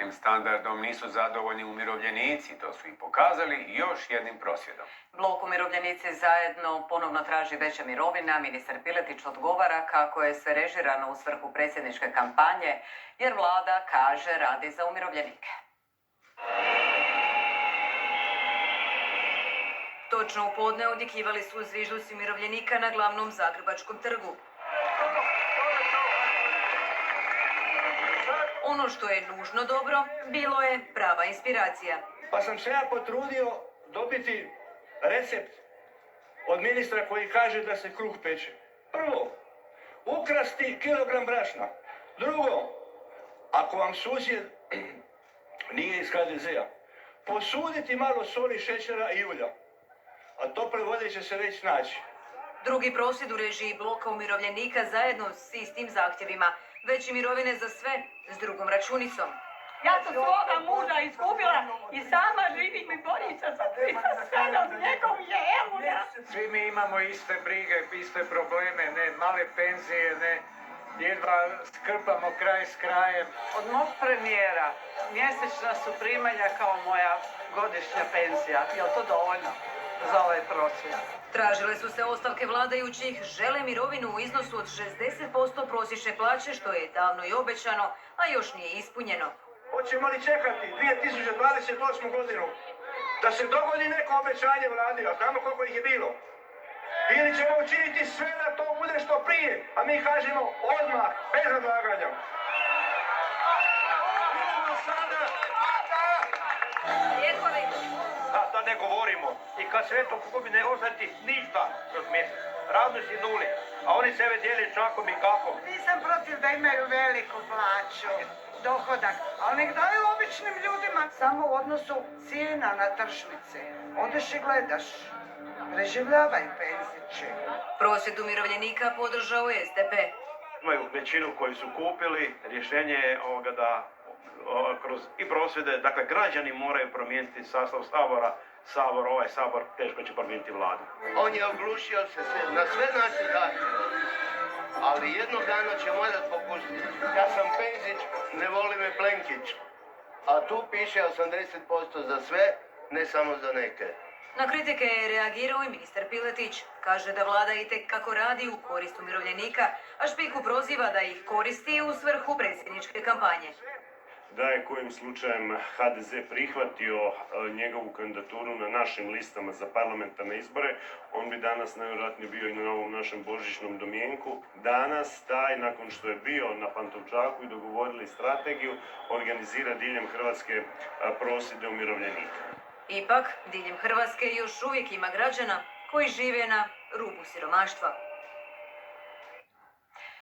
socijalnim standardom nisu zadovoljni umirovljenici, to su i pokazali još jednim prosvjedom. Blok Umirovljenici zajedno ponovno traži veće mirovina. Ministar Piletić odgovara kako je sve režirano u svrhu predsjedničke kampanje, jer vlada kaže radi za umirovljenike. Točno u podne odjekivali su zvižduci umirovljenika na glavnom zagrebačkom trgu. Ono što je nužno dobro, bilo je prava inspiracija. Pa sam se ja potrudio dobiti recept od ministra koji kaže da se kruh peče. Prvo, ukrasti kilogram brašna. Drugo, ako vam susjed nije iz HDZ-a, posuditi malo soli, šećera i ulja. A tople vode će se već naći. Drugi prosvjed u režiji Bloka Umirovljenika zajedno s istim zahtjevima. Veće mirovine za sve s drugom računicom. Ja sam svoga muža izgubila i sama živim i borim se sa 37 njegovih eura. Svi mi imamo iste brige, iste probleme, ne male penzije, ne jedva skrpamo kraj s krajem. Od mog premijera mjesečna su primanja kao moja godišnja penzija. Je li to dovoljno za ovaj prosvjed? Tražile su se ostavke vladajućih, žele mirovinu u iznosu od 60% prosječne plaće, što je davno i obećano, a još nije ispunjeno. Hoćemo li čekati 2028. godinu da se dogodi neko obećanje vladi, a znamo koliko ih je bilo? Ili ćemo učiniti sve da to bude što prije, a mi kažemo odmah, bez odlaganja. Da ne govorimo. I kad sve to kupi ne ostati ništa kroz mjesec. Radnici nuli, a oni sebe dijeli čakom i kapom. Nisam protiv da imaju veliku plaću, dohodak, ali nek daju običnim ljudima samo u odnosu cijena na tržnici. Odeš i gledaš, preživljavaj penziće. Prosvjed umirovljenika podržao je SDP. Imaju većinu koju su kupili, rješenje je da kroz i prosvjede, dakle građani moraju promijeniti sastav Sabora, ovaj Sabor teško će promijeniti vladu. On je oglušio se na sve naše zahtjeve, ali jednog dana će morat popustiti. Ja sam Penzić, ne voli me Plenkić, a tu piše 80% za sve, ne samo za neke. Na kritike je reagirao i ministar Piletić. Kaže da vlada itekako radi u korist umirovljenika, a Špiku proziva da ih koristi u svrhu predsjedničke kampanje. Da je kojim slučajem HDZ prihvatio njegovu kandidaturu na našim listama za parlamentarne izbore, on bi danas najvjerojatnije bio i na novom našem božićnom domjenku. Danas taj, nakon što je bio na Pantovčaku i dogovorili strategiju, organizira diljem Hrvatske prosvjede umirovljenika. Ipak, diljem Hrvatske još uvijek ima građana koji žive na rubu siromaštva.